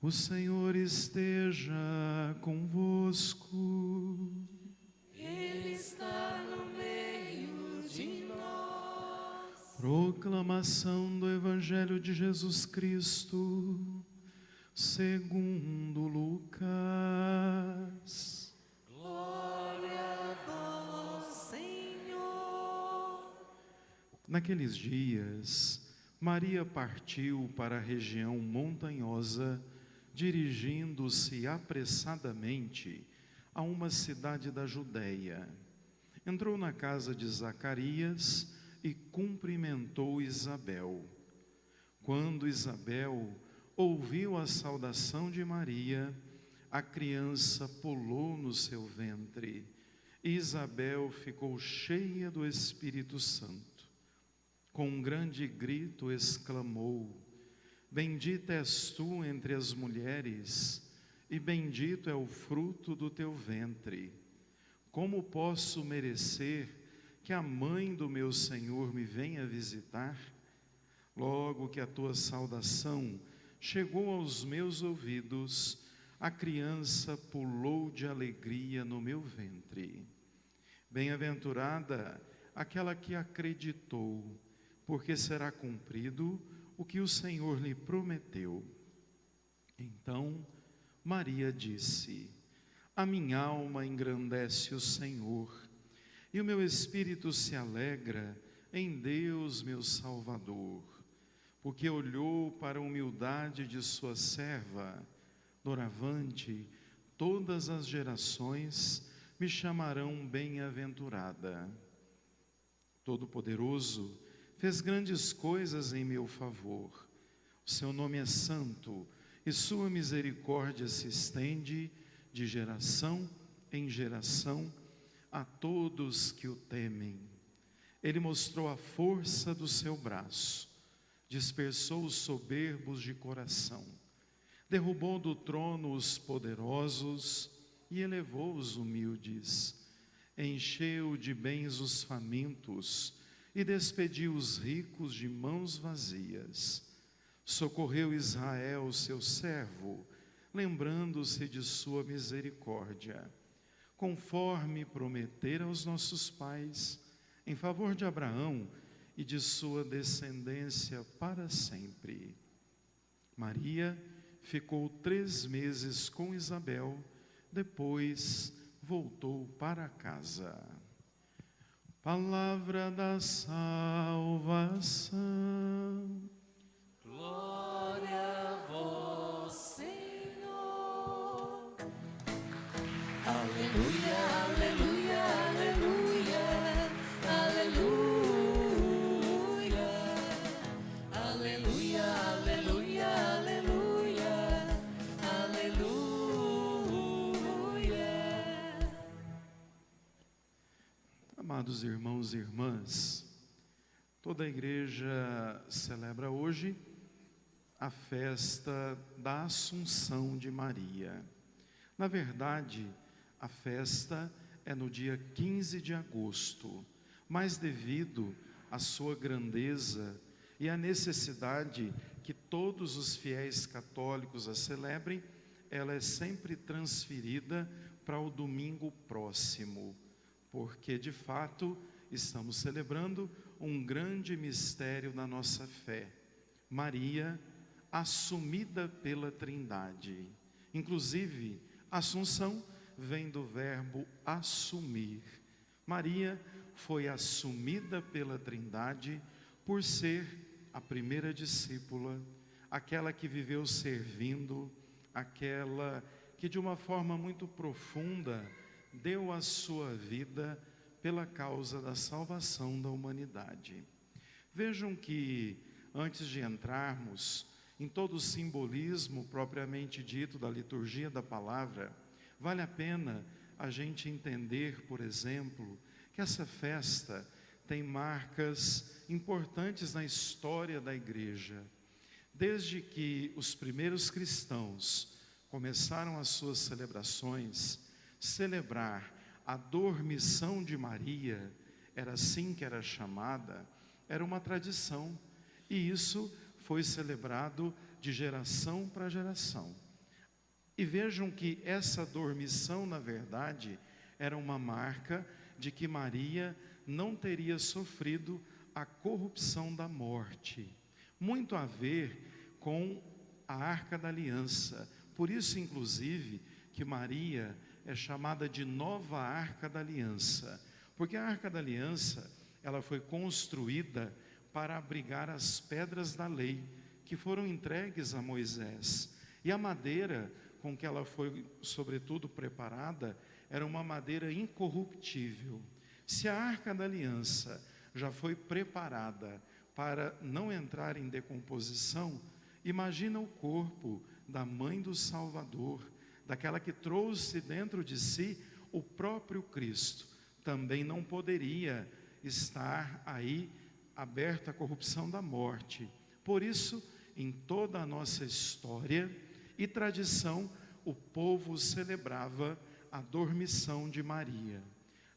O Senhor esteja convosco. Ele está no meio de nós. Proclamação do Evangelho de Jesus Cristo, segundo Lucas. Glória a vós, Senhor. Naqueles dias, Maria partiu para a região montanhosa, dirigindo-se apressadamente a uma cidade da Judéia. Entrou na casa de Zacarias e cumprimentou Isabel. Quando Isabel ouviu a saudação de Maria, a criança pulou no seu ventre, e Isabel ficou cheia do Espírito Santo. Com um grande grito exclamou: Bendita és tu entre as mulheres, e bendito é o fruto do teu ventre. Como posso merecer que a mãe do meu Senhor me venha visitar? Logo que a tua saudação chegou aos meus ouvidos, a criança pulou de alegria no meu ventre. Bem-aventurada aquela que acreditou, porque será cumprido o que o Senhor lhe prometeu. Então Maria disse: A minha alma engrandece o Senhor, e o meu espírito se alegra em Deus meu Salvador, porque olhou para a humildade de sua serva. Doravante, todas as gerações me chamarão bem-aventurada. Todo-Poderoso fez grandes coisas em meu favor. O seu nome é santo, e sua misericórdia se estende de geração em geração a todos que o temem. Ele mostrou a força do seu braço, dispersou os soberbos de coração, derrubou do trono os poderosos e elevou os humildes, encheu de bens os famintos e despediu os ricos de mãos vazias. Socorreu Israel, seu servo, lembrando-se de sua misericórdia, conforme prometera aos nossos pais, em favor de Abraão e de sua descendência para sempre. Maria ficou 3 meses com Isabel, depois voltou para casa. Palavra da salvação. Glória a vós, Senhor. Aleluia, aleluia, aleluia, aleluia, aleluia, aleluia, aleluia, aleluia. Amados irmãos e irmãs, toda a igreja celebra hoje a festa da Assunção de Maria. Na verdade, a festa é no dia 15 de agosto, mas devido à sua grandeza e à necessidade que todos os fiéis católicos a celebrem, ela é sempre transferida para o domingo próximo, porque de fato estamos celebrando um grande mistério na nossa fé. Maria, assumida pela Trindade. Inclusive, Assunção vem do verbo assumir. Maria foi assumida pela Trindade por ser a primeira discípula, aquela que viveu servindo, aquela que de uma forma muito profunda deu a sua vida pela causa da salvação da humanidade. Vejam que, antes de entrarmos em todo o simbolismo propriamente dito da liturgia da palavra, vale a pena a gente entender, por exemplo, que essa festa tem marcas importantes na história da igreja. Desde que os primeiros cristãos começaram as suas celebrações, celebrar a dormição de Maria, era assim que era chamada, era uma tradição, e isso foi celebrado de geração para geração. E vejam que essa dormição, na verdade, era uma marca de que Maria não teria sofrido a corrupção da morte. Muito a ver com a Arca da Aliança. Por isso, inclusive, que Maria é chamada de Nova Arca da Aliança. Porque a Arca da Aliança, ela foi construída para abrigar as pedras da lei, que foram entregues a Moisés. E a madeira com que ela foi, sobretudo, preparada, era uma madeira incorruptível. Se a Arca da Aliança já foi preparada para não entrar em decomposição, imagina o corpo da mãe do Salvador, daquela que trouxe dentro de si o próprio Cristo. Também não poderia estar aí aberta à corrupção da morte. Por isso, em toda a nossa história e tradição, o povo celebrava a dormição de Maria.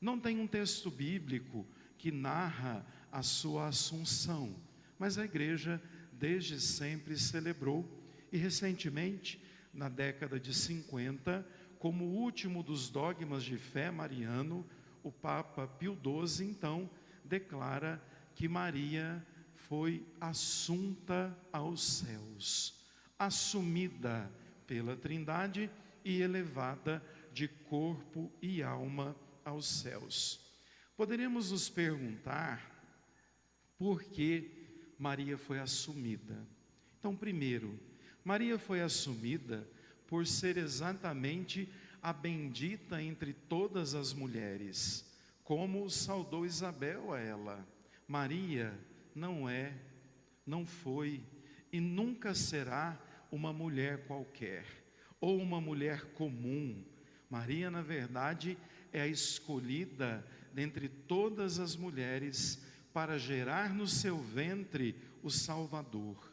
Não tem um texto bíblico que narra a sua assunção, mas a igreja desde sempre celebrou, e recentemente, na década de 50, como último dos dogmas de fé mariano, o Papa Pio XII, então, declara que Maria foi assunta aos céus, assumida pela Trindade e elevada de corpo e alma aos céus. Poderíamos nos perguntar por que Maria foi assumida. Então, primeiro, Maria foi assumida por ser exatamente a bendita entre todas as mulheres, como saudou Isabel a ela. Maria não é, não foi e nunca será uma mulher qualquer, ou uma mulher comum. Maria, na verdade, é a escolhida dentre todas as mulheres para gerar no seu ventre o Salvador.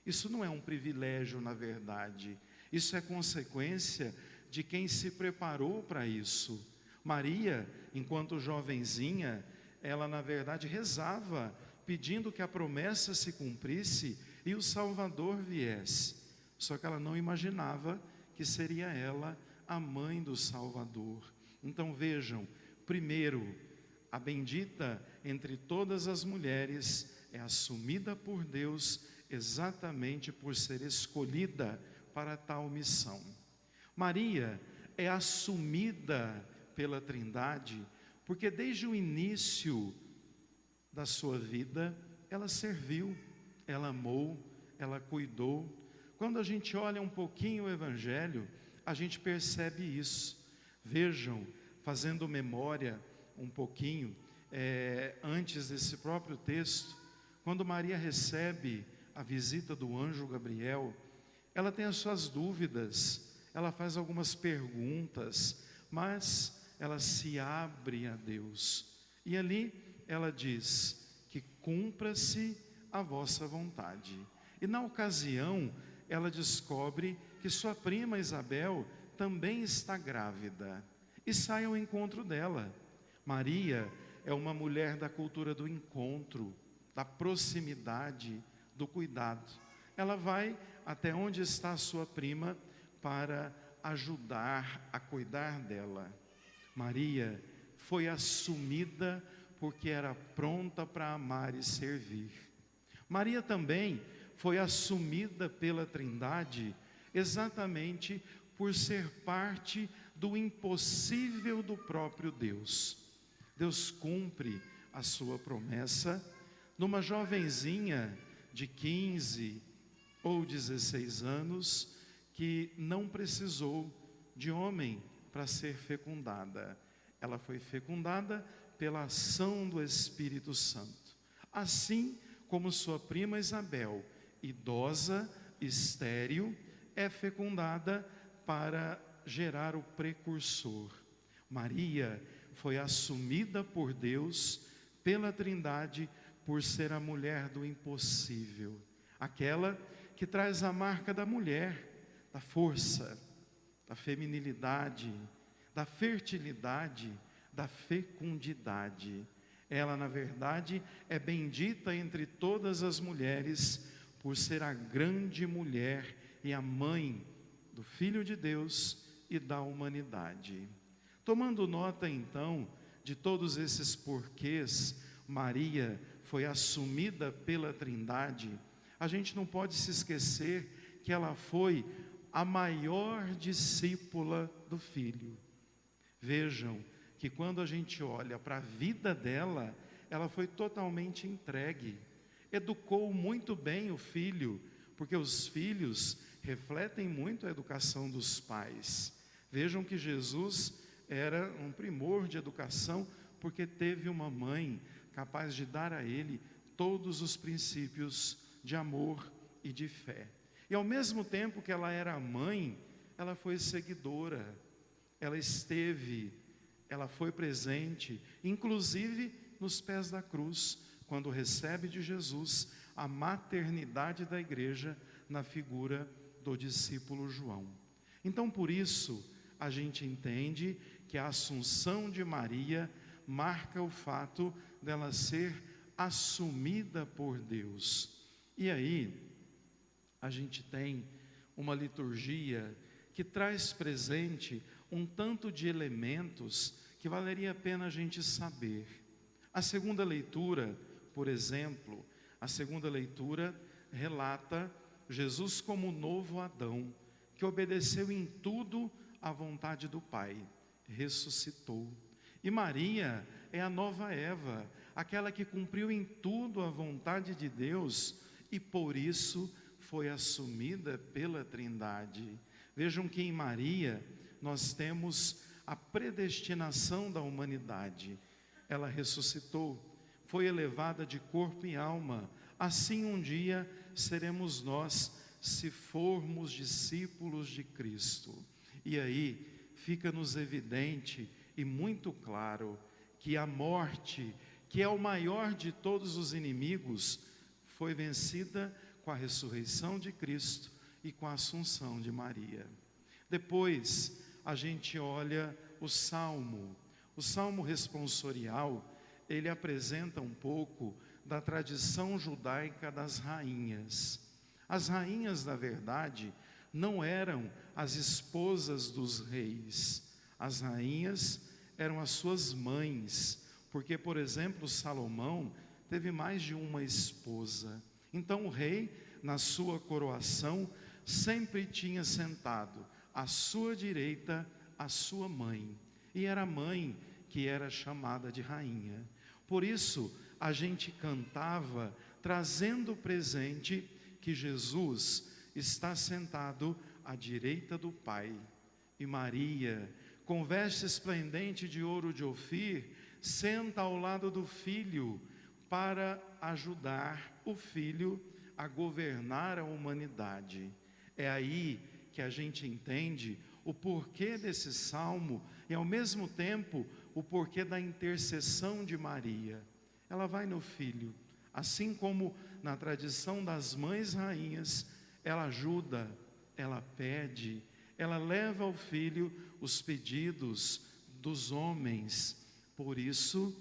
Isso não é um privilégio, na verdade, isso é consequência de quem se preparou para isso. Maria, enquanto jovenzinha, ela na verdade rezava, pedindo que a promessa se cumprisse e o Salvador viesse. Só que ela não imaginava que seria ela a mãe do Salvador. Então vejam, primeiro, a bendita entre todas as mulheres é assumida por Deus exatamente por ser escolhida para tal missão. Maria é assumida pela Trindade porque desde o início da sua vida ela serviu, ela amou, ela cuidou. Quando a gente olha um pouquinho o Evangelho, a gente percebe isso. Vejam, fazendo memória um pouquinho, antes desse próprio texto, quando Maria recebe a visita do anjo Gabriel, ela tem as suas dúvidas, ela faz algumas perguntas, mas ela se abre a Deus. E ali ela diz que cumpra-se a vossa vontade. E na ocasião, ela descobre que sua prima Isabel também está grávida e sai ao encontro dela. Maria é uma mulher da cultura do encontro, da proximidade, do cuidado. Ela vai até onde está a sua prima para ajudar a cuidar dela. Maria foi assumida porque era pronta para amar e servir. Maria também foi assumida pela Trindade exatamente por ser parte do impossível do próprio Deus. Deus cumpre a sua promessa numa jovenzinha de 15 ou 16 anos que não precisou de homem para ser fecundada. Ela foi fecundada pela ação do Espírito Santo. Assim como sua prima Isabel, idosa, estéril, é fecundada para gerar o precursor. Maria foi assumida por Deus, pela Trindade, por ser a mulher do impossível, aquela que traz a marca da mulher, da força, da feminilidade, da fertilidade, da fecundidade. Ela, na verdade, é bendita entre todas as mulheres, por ser a grande mulher e a mãe do Filho de Deus e da humanidade. Tomando nota, então, de todos esses porquês, Maria foi assumida pela Trindade, a gente não pode se esquecer que ela foi a maior discípula do Filho. Vejam que quando a gente olha para a vida dela, ela foi totalmente entregue, educou muito bem o filho, porque os filhos refletem muito a educação dos pais. Vejam que Jesus era um primor de educação, porque teve uma mãe capaz de dar a ele todos os princípios de amor e de fé. E ao mesmo tempo que ela era mãe, ela foi seguidora, ela foi presente, inclusive nos pés da cruz, quando recebe de Jesus a maternidade da igreja na figura do discípulo João. Então, por isso, a gente entende que a assunção de Maria marca o fato dela ser assumida por Deus. E aí, a gente tem uma liturgia que traz presente um tanto de elementos que valeria a pena a gente saber. A segunda leitura, por exemplo, a segunda leitura relata Jesus como o novo Adão, que obedeceu em tudo à vontade do Pai, ressuscitou. E Maria é a nova Eva, aquela que cumpriu em tudo a vontade de Deus e por isso foi assumida pela Trindade. Vejam que em Maria nós temos a predestinação da humanidade. Ela ressuscitou, foi elevada de corpo e alma. Assim um dia seremos nós, se formos discípulos de Cristo. E aí fica-nos evidente e muito claro que a morte, que é o maior de todos os inimigos, foi vencida com a ressurreição de Cristo e com a assunção de Maria. Depois a gente olha o Salmo responsorial, ele apresenta um pouco da tradição judaica das rainhas. As rainhas, na verdade, não eram as esposas dos reis, as rainhas eram as suas mães, porque, por exemplo, Salomão teve mais de uma esposa. Então o rei, na sua coroação, sempre tinha sentado à sua direita a sua mãe, e era a mãe que era chamada de rainha. Por isso a gente cantava trazendo presente que Jesus está sentado à direita do Pai, e Maria, com veste esplendente de ouro de Ofir, senta ao lado do Filho para ajudar o Filho a governar a humanidade. É aí que a gente entende o porquê desse salmo e ao mesmo tempo o porquê da intercessão de Maria. Ela vai no Filho, assim como na tradição das mães rainhas, ela ajuda, ela pede, ela leva ao Filho os pedidos dos homens. Por isso,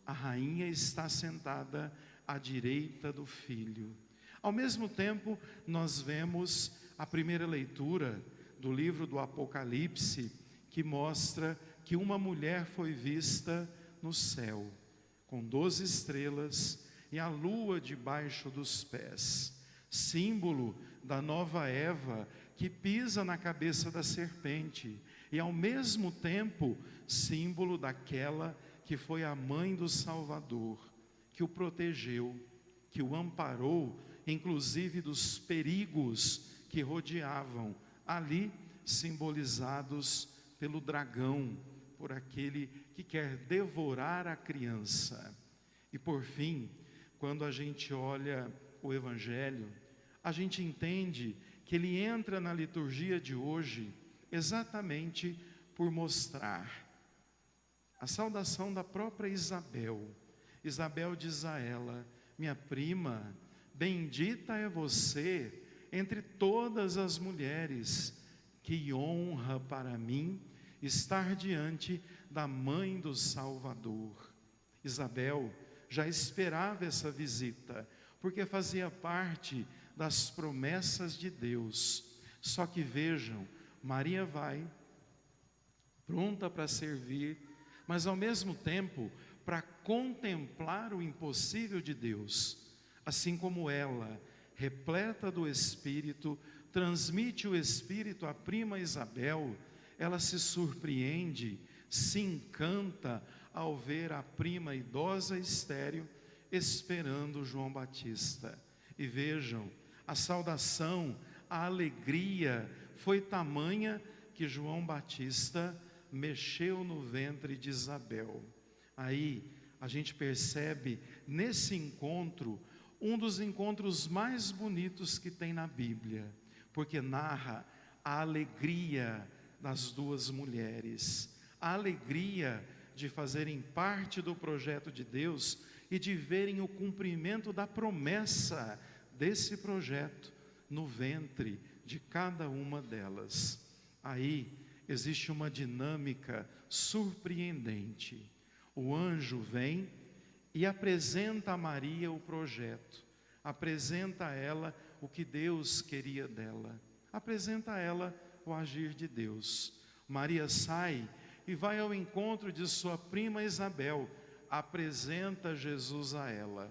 a rainha está sentada à direita do Filho. Ao mesmo tempo, nós vemos a primeira leitura do livro do Apocalipse, que mostra que uma mulher foi vista no céu, com 12 estrelas e a lua debaixo dos pés, símbolo da nova Eva, que pisa na cabeça da serpente, e ao mesmo tempo, símbolo daquela que foi a mãe do Salvador, que o protegeu, que o amparou, inclusive dos perigos que rodeavam, ali simbolizados pelo dragão, por aquele que quer devorar a criança. E por fim, quando a gente olha o Evangelho, a gente entende que ele entra na liturgia de hoje exatamente por mostrar a saudação da própria Isabel. Isabel diz a ela: minha prima, bendita é você entre todas as mulheres, que honra para mim estar diante da mãe do Salvador. Isabel já esperava essa visita, porque fazia parte das promessas de Deus. Só que vejam, Maria vai, pronta para servir, mas ao mesmo tempo para contemplar o impossível de Deus. Assim como ela, repleta do Espírito, transmite o Espírito à prima Isabel, ela se surpreende, se encanta ao ver a prima idosa e estéril esperando João Batista. E vejam, a saudação, a alegria foi tamanha que João Batista mexeu no ventre de Isabel. Aí a gente percebe nesse encontro, um dos encontros mais bonitos que tem na Bíblia, porque narra a alegria das duas mulheres, a alegria de fazerem parte do projeto de Deus e de verem o cumprimento da promessa desse projeto no ventre de cada uma delas. Aí existe uma dinâmica surpreendente. O anjo vem e apresenta a Maria o projeto, apresenta a ela o que Deus queria dela, apresenta a ela o agir de Deus. Maria sai e vai ao encontro de sua prima Isabel, apresenta Jesus a ela,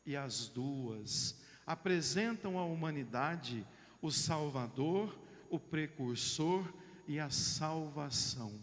e as duas apresentam à humanidade o Salvador, o precursor e a salvação.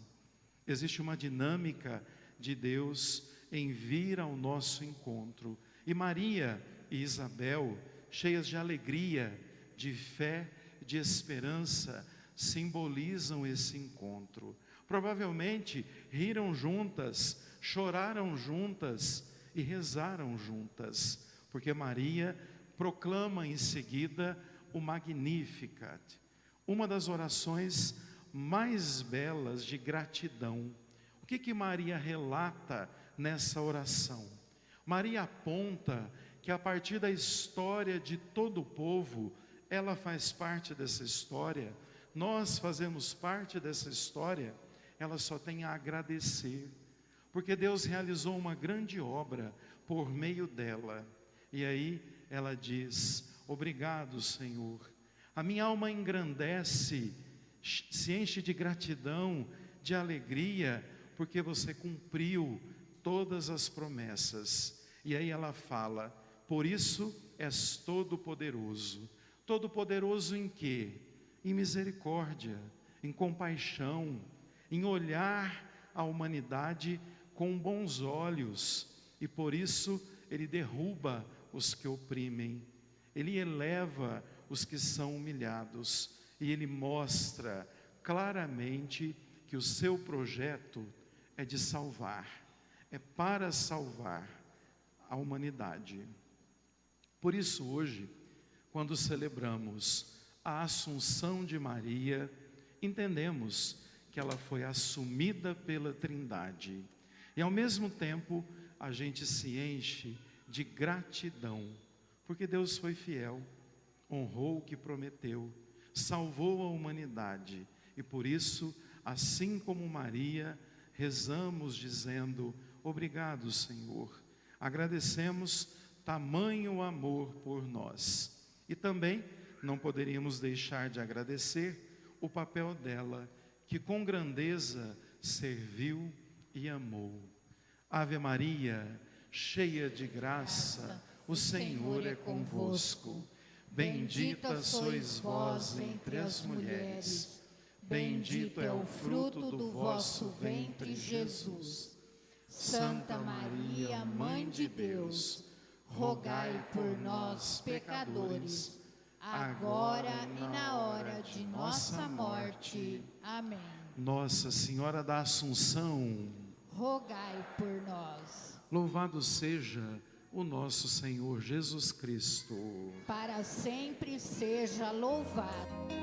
Existe uma dinâmica de Deus em vir ao nosso encontro, e Maria e Isabel, cheias de alegria, de fé, de esperança, simbolizam esse encontro. Provavelmente riram juntas, choraram juntas e rezaram juntas, porque Maria proclama em seguida o Magnificat, uma das orações mais belas de gratidão. O que Maria relata nessa oração? Maria aponta que a partir da história de todo o povo, ela faz parte dessa história, nós fazemos parte dessa história, ela só tem a agradecer, porque Deus realizou uma grande obra por meio dela. E aí ela diz: obrigado, Senhor, a minha alma engrandece, se enche de gratidão, de alegria, porque você cumpriu todas as promessas. E aí ela fala: por isso és todo-poderoso. Todo-poderoso em quê? Em misericórdia, em compaixão, em olhar a humanidade com bons olhos, e por isso Ele derruba os que oprimem, Ele eleva os que são humilhados, e Ele mostra claramente que o seu projeto é de salvar, é para salvar a humanidade. Por isso hoje, quando celebramos a Assunção de Maria, entendemos que ela foi assumida pela Trindade, e ao mesmo tempo a gente se enche de gratidão, porque Deus foi fiel, honrou o que prometeu, salvou a humanidade, e por isso, assim como Maria, rezamos dizendo: obrigado, Senhor. Agradecemos tamanho amor por nós. E também não poderíamos deixar de agradecer o papel dela, que com grandeza serviu e amou. Ave Maria, cheia de graça, o Senhor é convosco. Bendita sois vós entre as mulheres, bendito é o fruto do vosso ventre, Jesus. Santa Maria, Mãe de Deus, rogai por nós, pecadores, agora e na hora de nossa morte. Amém. Nossa Senhora da Assunção, rogai por nós. Louvado seja o nosso Senhor Jesus Cristo. Para sempre seja louvado.